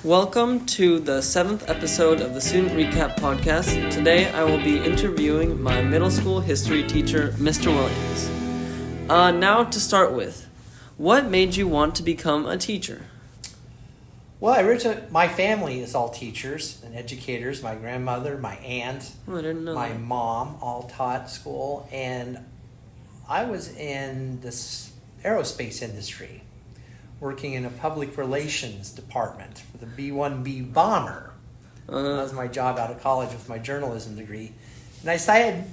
Welcome to the 7th episode of the Student Recap Podcast. Today I will be interviewing my middle school history teacher, Mr. Williams. Now to start with, what made you want to become a teacher? Well, originally, my family is all teachers and educators. My grandmother, my aunt, Oh, I didn't know my that. mom all taught school, and I was in the aerospace industry, working in a public relations department for the B-1B bomber. That was my job out of college with my journalism degree. And I decided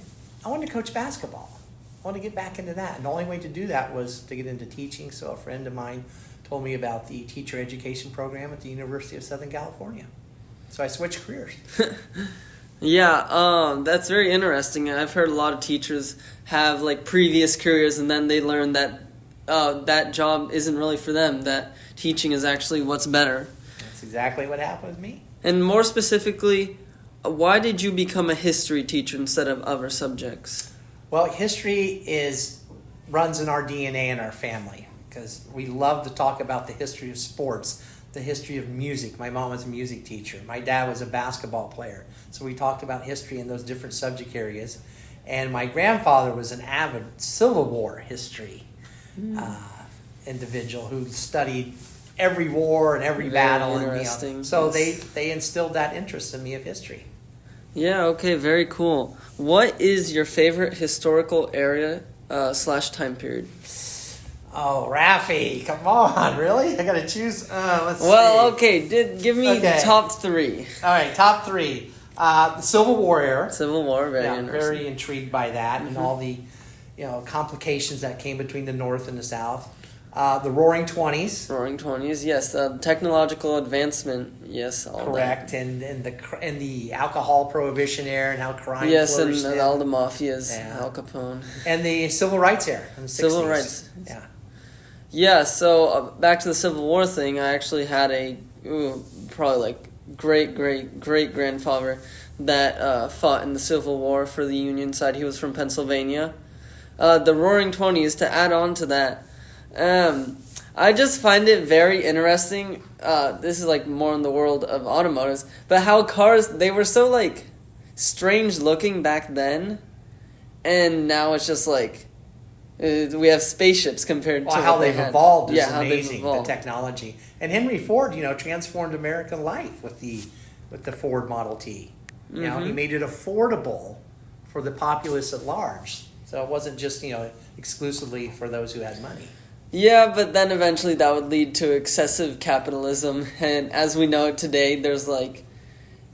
I wanted to coach basketball. I wanted to get back into that. And the only way to do that was to get into teaching. So a friend of mine told me about the teacher education program at the University of Southern California. So I switched careers. Yeah, that's very interesting. I've heard a lot of teachers have like previous careers and then they learn that that job isn't really for them, that teaching is actually what's better. That's exactly what happened with me. And more specifically, why did you become a history teacher instead of other subjects? Well, history runs in our DNA in our family because we love to talk about the history of sports, the history of music. My mom was a music teacher. My dad was a basketball player. So we talked about history in those different subject areas. And my grandfather was an avid Civil War history individual who studied every war and every battle. Interesting. And, so Yes. they instilled that interest in me of history. Yeah, okay, very cool. What is your favorite historical area / time period? Oh, Rafi, come on, really? I got to choose. Let's see. Well, okay, give me Okay. top 3. All right, top 3. The Civil War era. Civil War, very Yeah, interesting. very intrigued by that and all the, complications that came between the North and the South. The Roaring Twenties. Roaring 20s, yes. Technological advancement, yes. All Correct, and the alcohol prohibition era and how crime Yes, flourished. and all the mafias, Yeah. Al Capone. And the Civil Rights era in the 60s. Civil rights. Yeah. Yeah, so back to the Civil War thing, I actually had probably like great-great-great-grandfather that fought in the Civil War for the Union side. He was from Pennsylvania. The Roaring Twenties, to add on to that, I just find it very interesting. This is like more in the world of automotives, but how cars, they were so like strange looking back then, and now it's just like we have spaceships compared to How what they they've had. evolved is Yeah, how they've amazing. The evolved. technology. And Henry Ford, transformed American life with the Ford Model T. He made it affordable for the populace at large. So it wasn't just, exclusively for those who had money. Yeah, but then eventually that would lead to excessive capitalism, and as we know it today, there's like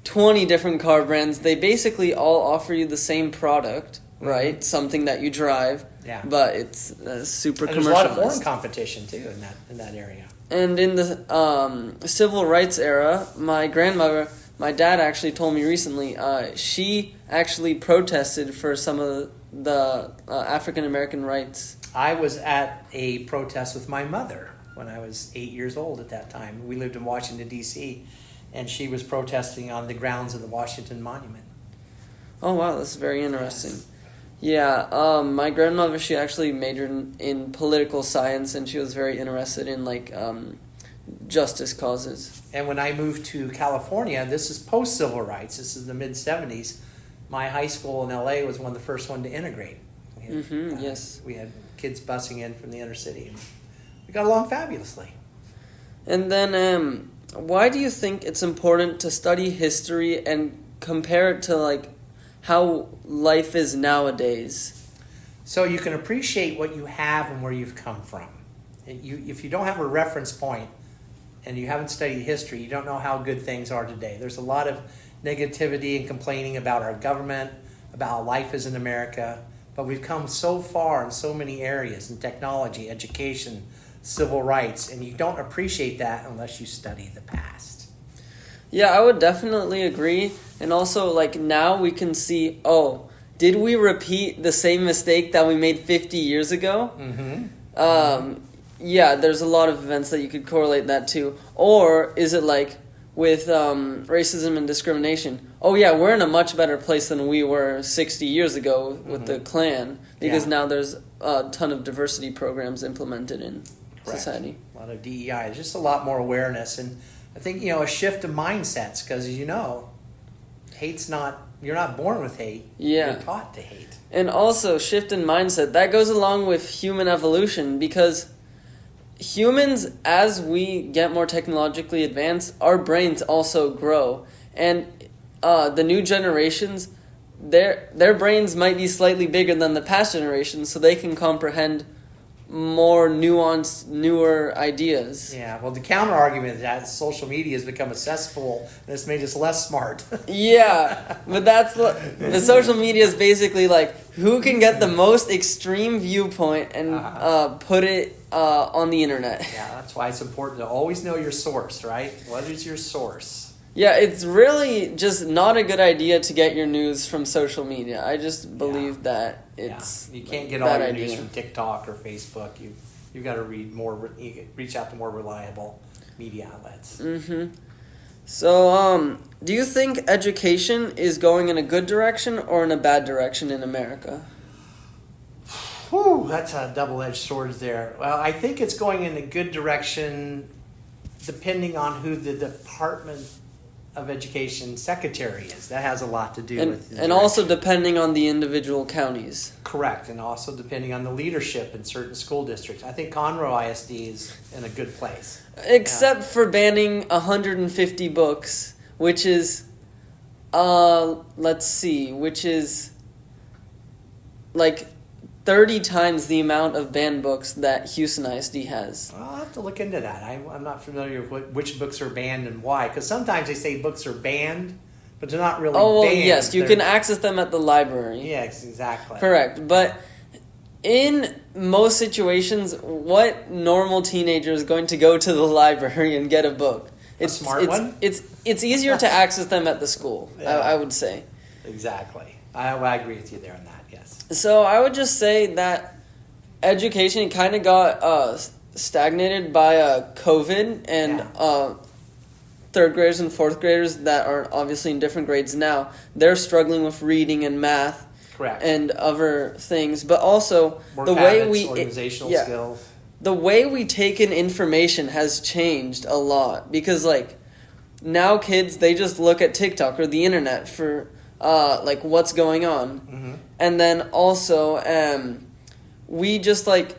20 different car brands. They basically all offer you the same product, right? Something that you drive, Yeah. but it's super And there's a lot of commercialized. foreign competition too in that area. And in the civil rights era, my grandmother, my dad actually told me recently, she actually protested for some of the African American rights. I was at a protest with my mother when I was 8 years old at that time. We lived in Washington, D.C., and she was protesting on the grounds of the Washington Monument. Oh wow, that's very interesting. Yeah, my grandmother, she actually majored in political science, and she was very interested in like justice causes. And when I moved to California, this is post-civil rights. This is the mid-'70s. My high school in L.A. was one of the first one to integrate. We had, Yes. We had kids busing in from the inner city. And we got along fabulously. And then, why do you think it's important to study history and compare it to like how life is nowadays? So you can appreciate what you have and where you've come from. If you don't have a reference point and you haven't studied history, you don't know how good things are today. There's a lot of negativity and complaining about our government, about how life is in America, but we've come so far in so many areas, in technology, education, civil rights, and you don't appreciate that unless you study the past. Yeah, I would definitely agree. And also, like, now we can see, did we repeat the same mistake that we made 50 years ago? Yeah, there's a lot of events that you could correlate that to. Or is it like with racism and discrimination? Oh yeah, we're in a much better place than we were 60 years ago with the Klan, because now there's a ton of diversity programs implemented in society. A lot of DEI. There's just a lot more awareness. And I think, a shift of mindsets, because, hate's not, you're not born with hate. Yeah. You're taught to hate. And also, shift in mindset, that goes along with human evolution, because humans, as we get more technologically advanced, our brains also grow. And the new generations, their brains might be slightly bigger than the past generations, so they can comprehend more nuanced, newer ideas. Yeah, well, the counter argument is that social media has become a cesspool and it's made us less smart. Yeah, but the social media is basically like who can get the most extreme viewpoint and put it on the internet. Yeah, that's why it's important to always know your source, right? What is your source? Yeah, it's really just not a good idea to get your news from social media. I just believe that it's you can't get a all bad your idea. news from TikTok or Facebook. You've got to reach out to more reliable media outlets. Mm-hmm. So, do you think education is going in a good direction or in a bad direction in America? Whew, that's a double-edged sword there. Well, I think it's going in a good direction depending on who the Department of Education secretary is. That has a lot to do with the and also depending on the individual counties. Correct, and also depending on the leadership in certain school districts. I think Conroe ISD is in a good place. Except for banning 150 books, which is, which is like 30 times the amount of banned books that Houston ISD has. I'll have to look into that. I'm not familiar with which books are banned and why, because sometimes they say books are banned, but they're not really Oh, well, banned. yes, you can access them at the library. Yes, exactly. Correct, but in most situations, what normal teenager is going to go to the library and get a book? A smart one? It's easier to access them at the school, Yeah. I would say. Exactly. I agree with you there on that, yes. So I would just say that education kind of got stagnated by COVID and third graders and fourth graders that are obviously in different grades now. They're struggling with reading and math. Correct. And other things, but also Work the habits, way we organizational skills. The way we take in information has changed a lot because like now kids they just look at TikTok or the internet for like what's going on. Mm-hmm. And then also we just like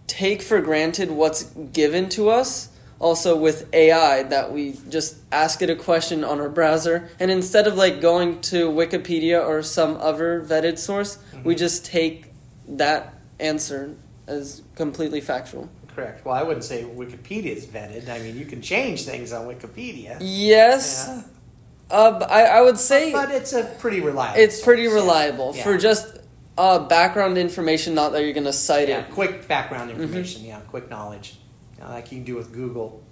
take for granted what's given to us. Also with AI that we just ask it a question on our browser and instead of like going to Wikipedia or some other vetted source, we just take that answer as completely factual. Correct. Well, I wouldn't say Wikipedia is vetted. I mean, you can change things on Wikipedia. Yes. Yeah. I would say But it's a pretty reliable it's pretty source, reliable yeah. for just background information, not that you're going to cite it. Quick background information, quick knowledge. Like you can do with Google.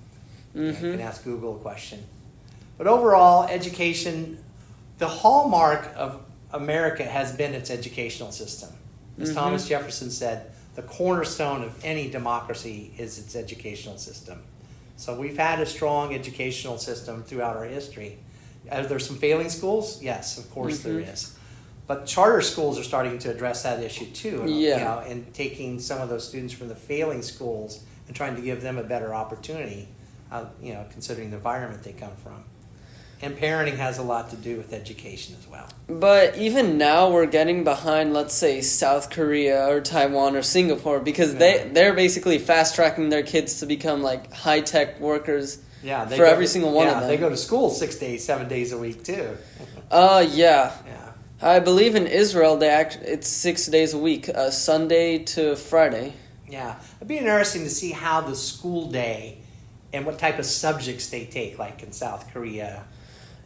You can ask Google a question. But overall, education, the hallmark of America has been its educational system. As Thomas Jefferson said, the cornerstone of any democracy is its educational system. So we've had a strong educational system throughout our history. Are there some failing schools? Yes, of course there is. But charter schools are starting to address that issue too. And taking some of those students from the failing schools and trying to give them a better opportunity, considering the environment they come from. And parenting has a lot to do with education as well. But even now we're getting behind, let's say, South Korea or Taiwan or Singapore because they're basically fast-tracking their kids to become like high-tech workers for every single one of them. They go to school 6 days, 7 days a week too. Yeah. I believe in Israel it's 6 days a week, Sunday to Friday. Yeah, it'd be interesting to see how the school day and what type of subjects they take, like in South Korea.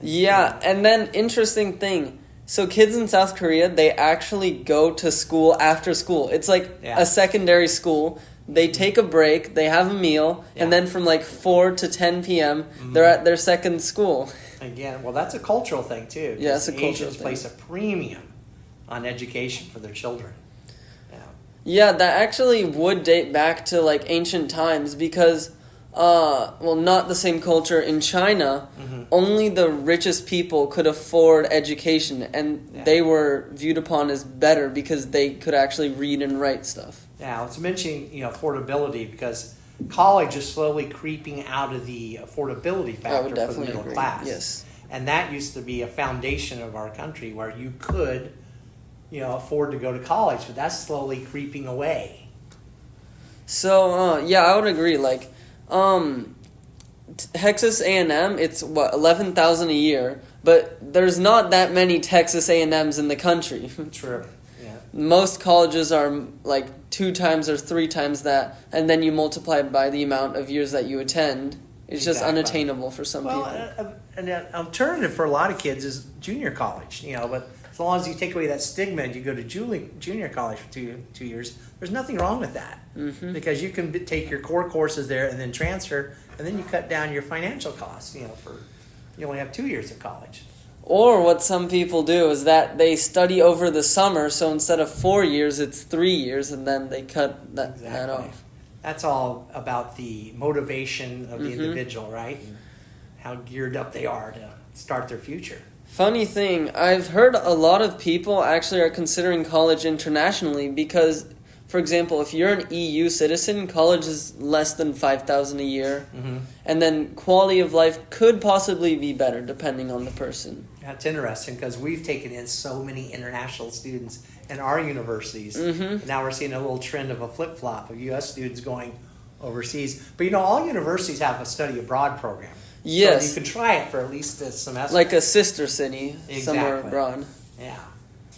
Yeah, and then interesting thing. So kids in South Korea, they actually go to school after school. It's like a secondary school. They take a break, they have a meal, and then from like 4 to 10 p.m., they're at their second school. Again, well, that's a cultural thing too. Yeah, it's a cultural Asians thing. place a premium on education for their children. Yeah, that actually would date back to like ancient times because, not the same culture. In China, only the richest people could afford education, and they were viewed upon as better because they could actually read and write stuff. Yeah, let's mention affordability because college is slowly creeping out of the affordability I would factor for the definitely middle agree. class. Yes. And that used to be a foundation of our country where you could, afford to go to college, but that's slowly creeping away. So yeah, I would agree. Like, Texas A&M, it's what 11,000 a year, but there's not that many Texas A&Ms in the country. True. Yeah. Most colleges are like 2 times or 3 times that, and then you multiply it by the amount of years that you attend. It's just Exactly. unattainable for some Well, people. an alternative for a lot of kids is junior college, but as long as you take away that stigma and you go to junior college for 2 years, there's nothing wrong with that. Mm-hmm. Because you can take your core courses there and then transfer, and then you cut down your financial costs, you only have 2 years of college. Or what some people do is that they study over the summer, so instead of 4 years, it's 3 years, and then they cut that off. That's all about the motivation of the Mm-hmm. individual, right? And how geared up they are to start their future. Funny thing, I've heard a lot of people actually are considering college internationally because, for example, if you're an EU citizen, college is less than $5,000 a year, Mm-hmm. and then quality of life could possibly be better depending on the person. That's interesting because we've taken in so many international students in our universities. Mm-hmm. And now we're seeing a little trend of a flip-flop of U.S. students going overseas. But all universities have a study abroad program. Yes. So you can try it for at least a semester. Like a sister city somewhere Exactly. abroad. Yeah.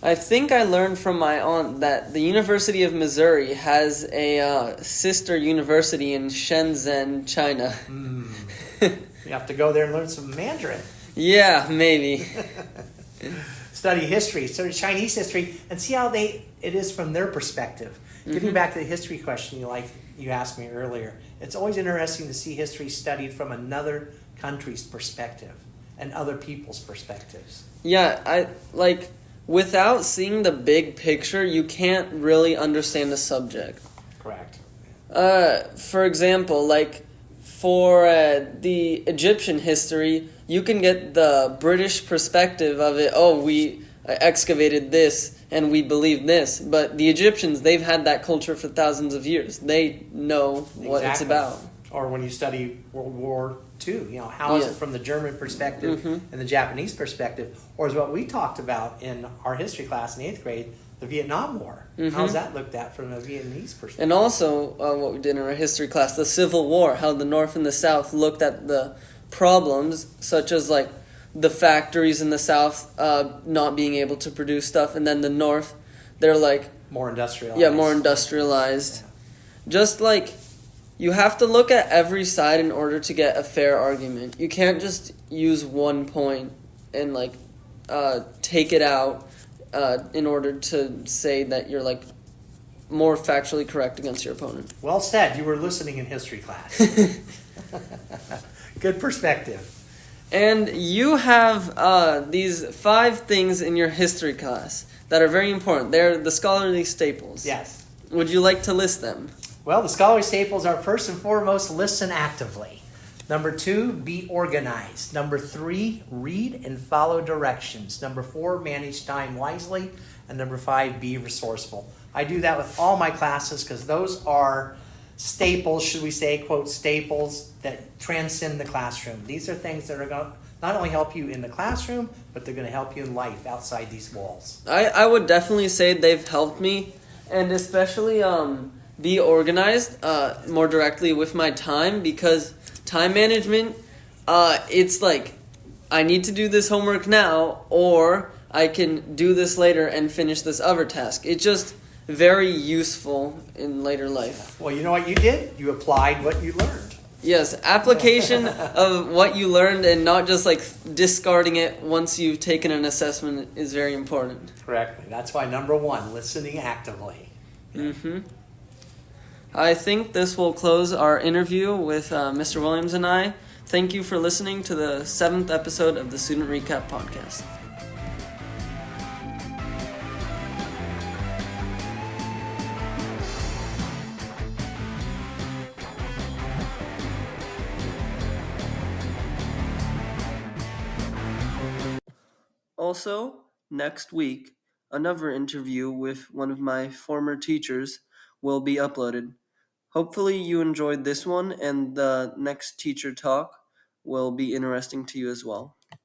I think I learned from my aunt that the University of Missouri has a sister university in Shenzhen, China. You have to go there and learn some Mandarin. Yeah, maybe. Study history, study Chinese history, and see how it is from their perspective. Getting back to the history question you asked me earlier, it's always interesting to see history studied from another country's perspective and other people's perspectives. Yeah, without seeing the big picture, you can't really understand the subject. Correct. For example, for the Egyptian history, you can get the British perspective of it. Oh, we excavated this and we believe this. But the Egyptians, they've had that culture for thousands of years. They know what it's about. Or when you study World War II, how is it from the German perspective and the Japanese perspective? Or is what we talked about in our history class in 8th grade, the Vietnam War. How's that looked at from a Vietnamese perspective? And also, what we did in our history class, the Civil War, how the North and the South looked at the problems, such as the factories in the South not being able to produce stuff, and then the North, they're more industrialized. Yeah, more industrialized. Yeah. Just you have to look at every side in order to get a fair argument. You can't just use one point and take it out in order to say that you're more factually correct against your opponent. Well said. You were listening in history class. Good perspective. And you have these 5 things in your history class that are very important. They're the scholarly staples. Yes. Would you like to list them? Well, the scholarly staples are first and foremost, listen actively. Number 2, be organized. Number 3, read and follow directions. Number 4, manage time wisely. And number 5, be resourceful. I do that with all my classes because those are staples, should we say, quote, staples that transcend the classroom. These are things that are going to not only help you in the classroom, but they're going to help you in life outside these walls. I would definitely say they've helped me, and especially be organized more directly with my time, because time management, it's I need to do this homework now, or I can do this later and finish this other task. It's just very useful in later life. Well, you know what you did? You applied what you learned. Yes, application of what you learned and not just discarding it once you've taken an assessment is very important. Correctly. That's why number 1, listening actively. Mm-hmm. I think this will close our interview with Mr. Williams and I. Thank you for listening to the 7th episode of the Student Recap Podcast. Also, next week, another interview with one of my former teachers will be uploaded. Hopefully, you enjoyed this one, and the next teacher talk will be interesting to you as well.